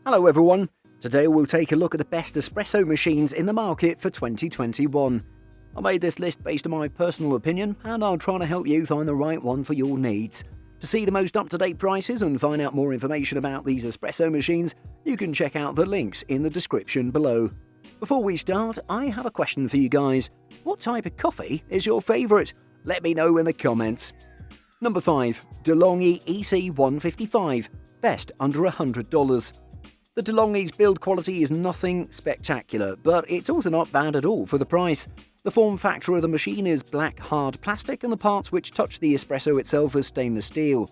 Hello everyone, today we'll take a look at the best espresso machines in the market for 2021. I made this list based on my personal opinion and I'll try to help you find the right one for your needs. To see the most up-to-date prices and find out more information about these espresso machines, you can check out the links in the description below. Before we start, I have a question for you guys. What type of coffee is your favourite? Let me know in the comments. Number 5. DeLonghi EC155, best under $100. The DeLonghi's build quality is nothing spectacular, but it's also not bad at all for the price. The form factor of the machine is black hard plastic and the parts which touch the espresso itself are stainless steel.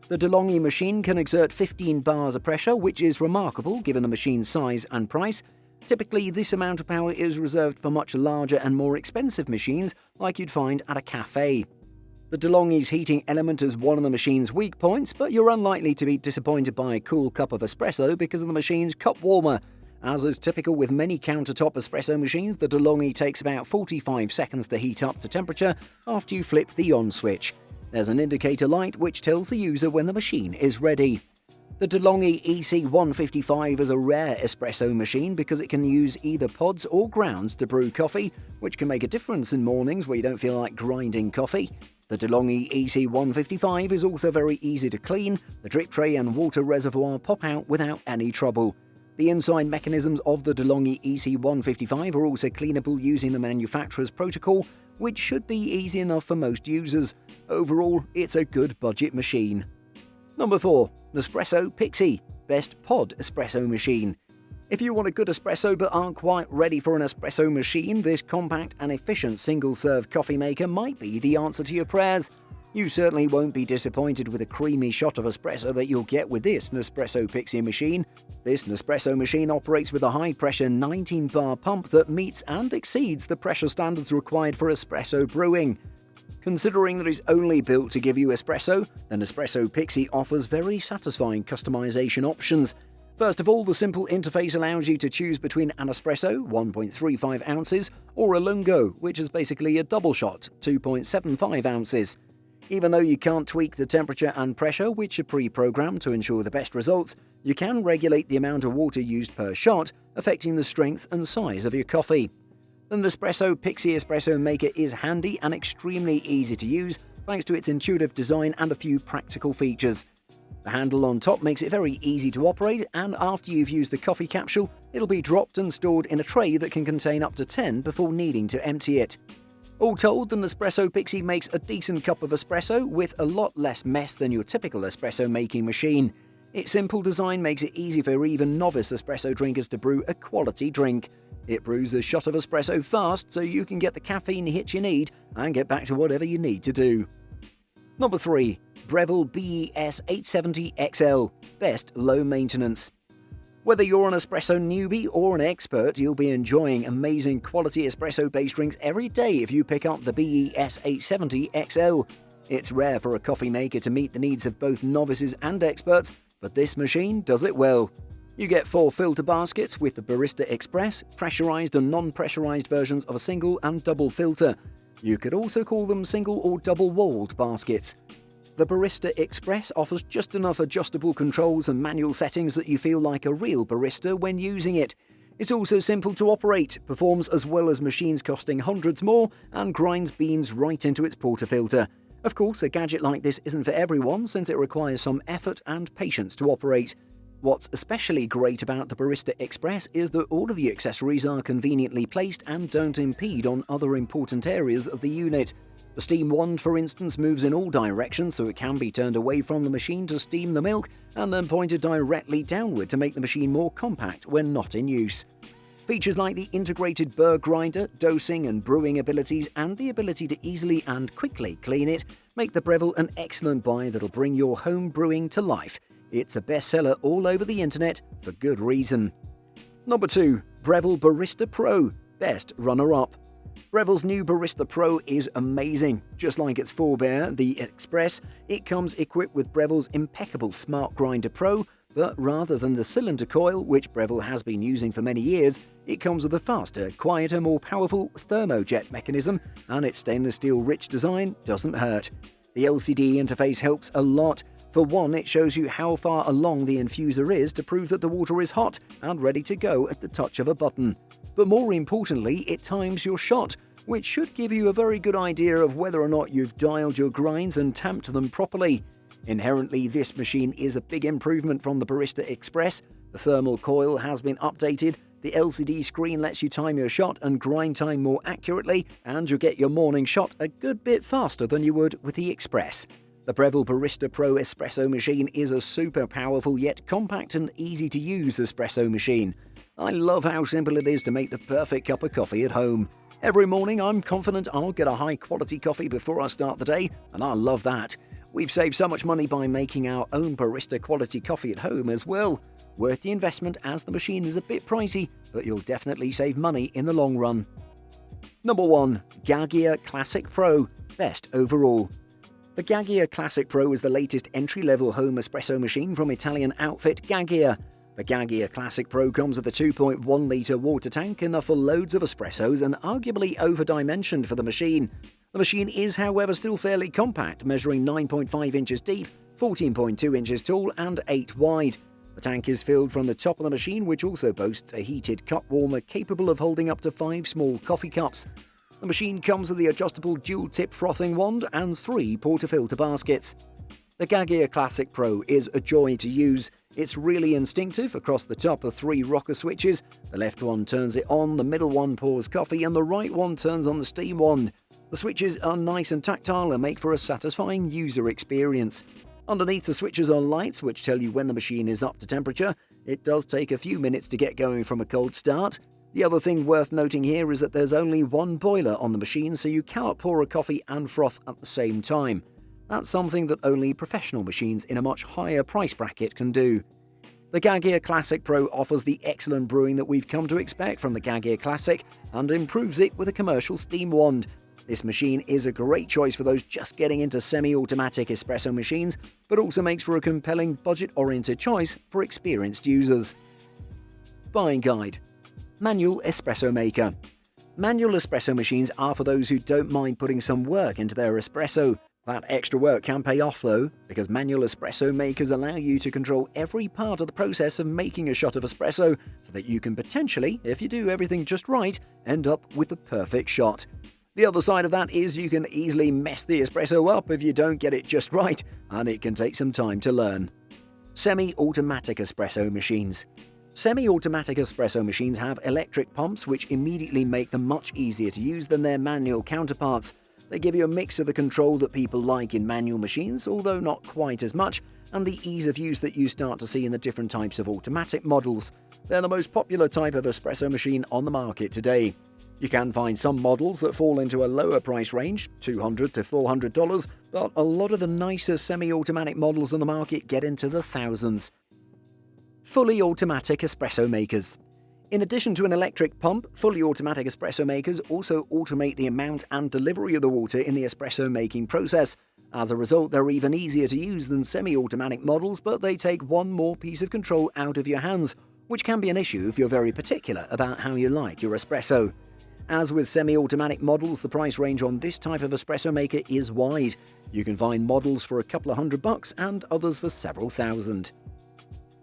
The DeLonghi machine can exert 15 bars of pressure, which is remarkable given the machine's size and price. Typically, this amount of power is reserved for much larger and more expensive machines like you'd find at a cafe. The DeLonghi's heating element is one of the machine's weak points, but you're unlikely to be disappointed by a cool cup of espresso because of the machine's cup warmer. As is typical with many countertop espresso machines, the DeLonghi takes about 45 seconds to heat up to temperature after you flip the on switch. There's an indicator light which tells the user when the machine is ready. The DeLonghi EC155 is a rare espresso machine because it can use either pods or grounds to brew coffee, which can make a difference in mornings where you don't feel like grinding coffee. The DeLonghi EC155 is also very easy to clean. The drip tray and water reservoir pop out without any trouble. The inside mechanisms of the DeLonghi EC155 are also cleanable using the manufacturer's protocol, which should be easy enough for most users. Overall, it's a good budget machine. Number 4. Nespresso Pixie, best pod espresso machine. If you want a good espresso but aren't quite ready for an espresso machine, this compact and efficient single-serve coffee maker might be the answer to your prayers. You certainly won't be disappointed with a creamy shot of espresso that you'll get with this Nespresso Pixie machine. This Nespresso machine operates with a high-pressure 19-bar pump that meets and exceeds the pressure standards required for espresso brewing. Considering that it's only built to give you espresso, the Nespresso Pixie offers very satisfying customization options. First of all, the simple interface allows you to choose between an espresso, 1.35 ounces, or a lungo, which is basically a double shot, 2.75 ounces. Even though you can't tweak the temperature and pressure, which are pre-programmed to ensure the best results, you can regulate the amount of water used per shot, affecting the strength and size of your coffee. The Nespresso Pixie espresso maker is handy and extremely easy to use, thanks to its intuitive design and a few practical features. The handle on top makes it very easy to operate, and after you've used the coffee capsule, it'll be dropped and stored in a tray that can contain up to 10 before needing to empty it. All told, the Nespresso Pixie makes a decent cup of espresso with a lot less mess than your typical espresso making machine. Its simple design makes it easy for even novice espresso drinkers to brew a quality drink. It brews a shot of espresso fast so you can get the caffeine hit you need and get back to whatever you need to do. Number 3. Breville BES 870XL, best low maintenance. Whether you're an espresso newbie or an expert, you'll be enjoying amazing quality espresso-based drinks every day if you pick up the BES 870XL. It's rare for a coffee maker to meet the needs of both novices and experts, but this machine does it well. You get 4 filter baskets with the Barista Express, pressurized and non-pressurized versions of a single and double filter. You could also call them single or double-walled baskets. The Barista Express offers just enough adjustable controls and manual settings that you feel like a real barista when using it. It's also simple to operate, performs as well as machines costing hundreds more, and grinds beans right into its portafilter. Of course, a gadget like this isn't for everyone since it requires some effort and patience to operate. What's especially great about the Barista Express is that all of the accessories are conveniently placed and don't impede on other important areas of the unit. The steam wand, for instance, moves in all directions so it can be turned away from the machine to steam the milk and then pointed directly downward to make the machine more compact when not in use. Features like the integrated burr grinder, dosing and brewing abilities, and the ability to easily and quickly clean it make the Breville an excellent buy that'll bring your home brewing to life. It's a bestseller all over the internet for good reason. Number 2. Breville Barista Pro, best runner-up. Breville's new Barista Pro is amazing. Just like its forebear, the Express, it comes equipped with Breville's impeccable Smart Grinder Pro, but rather than the cylinder coil, which Breville has been using for many years, it comes with a faster, quieter, more powerful thermojet mechanism, and its stainless steel rich design doesn't hurt. The LCD interface helps a lot. For one, it shows you how far along the infuser is to prove that the water is hot and ready to go at the touch of a button. But more importantly, it times your shot, which should give you a very good idea of whether or not you've dialed your grinds and tamped them properly. Inherently, this machine is a big improvement from the Barista Express. The thermal coil has been updated, the LCD screen lets you time your shot and grind time more accurately, and you'll get your morning shot a good bit faster than you would with the Express. The Breville Barista Pro espresso machine is a super powerful yet compact and easy to use espresso machine. I love how simple it is to make the perfect cup of coffee at home. Every morning I'm confident I'll get a high quality coffee before I start the day, and I love that. We've saved so much money by making our own barista quality coffee at home as well. Worth the investment as the machine is a bit pricey, but you'll definitely save money in the long run. Number 1. GER Classic Pro, best overall. The GER Classic Pro is the latest entry-level home espresso machine from Italian outfit GER. The GER Classic Pro comes with a 2.1-litre water tank, enough for loads of espressos and arguably over-dimensioned for the machine. The machine is, however, still fairly compact, measuring 9.5 inches deep, 14.2 inches tall and 8 wide. The tank is filled from the top of the machine, which also boasts a heated cup warmer capable of holding up to 5 small coffee cups. The machine comes with the adjustable dual-tip frothing wand and 3 portafilter baskets. The GER Classic Pro is a joy to use. It's really instinctive. Across the top are 3 rocker switches. The left one turns it on, the middle one pours coffee, and the right one turns on the steam wand. The switches are nice and tactile and make for a satisfying user experience. Underneath the switches are lights which tell you when the machine is up to temperature. It does take a few minutes to get going from a cold start. The other thing worth noting here is that there's only one boiler on the machine, so you cannot pour a coffee and froth at the same time. That's something that only professional machines in a much higher price bracket can do. The GER Classic Pro offers the excellent brewing that we've come to expect from the GER Classic and improves it with a commercial steam wand. This machine is a great choice for those just getting into semi-automatic espresso machines, but also makes for a compelling budget-oriented choice for experienced users. Buying guide. Manual espresso maker. Manual espresso machines are for those who don't mind putting some work into their espresso. That extra work can pay off though, because manual espresso makers allow you to control every part of the process of making a shot of espresso, so that you can potentially, if you do everything just right, end up with the perfect shot. The other side of that is you can easily mess the espresso up if you don't get it just right, and it can take some time to learn. Semi-automatic espresso machines. Semi-automatic espresso machines have electric pumps which immediately make them much easier to use than their manual counterparts. They give you a mix of the control that people like in manual machines, although not quite as much, and the ease of use that you start to see in the different types of automatic models. They're the most popular type of espresso machine on the market today. You can find some models that fall into a lower price range, $200 to $400, but a lot of the nicer semi-automatic models on the market get into the thousands. Fully automatic espresso makers. In addition to an electric pump, fully automatic espresso makers also automate the amount and delivery of the water in the espresso making process. As a result, they're even easier to use than semi-automatic models, but they take one more piece of control out of your hands, which can be an issue if you're very particular about how you like your espresso. As with semi-automatic models, the price range on this type of espresso maker is wide. You can find models for a couple of $100 and others for several thousand.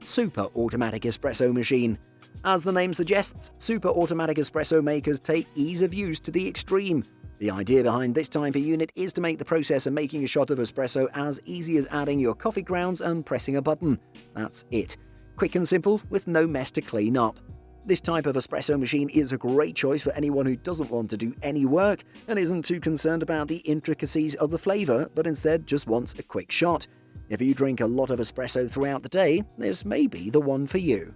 Super automatic espresso machine. As the name suggests, super automatic espresso makers take ease of use to the extreme. The idea behind this type of unit is to make the process of making a shot of espresso as easy as adding your coffee grounds and pressing a button. That's it. Quick and simple, with no mess to clean up. This type of espresso machine is a great choice for anyone who doesn't want to do any work and isn't too concerned about the intricacies of the flavour, but instead just wants a quick shot. If you drink a lot of espresso throughout the day, this may be the one for you.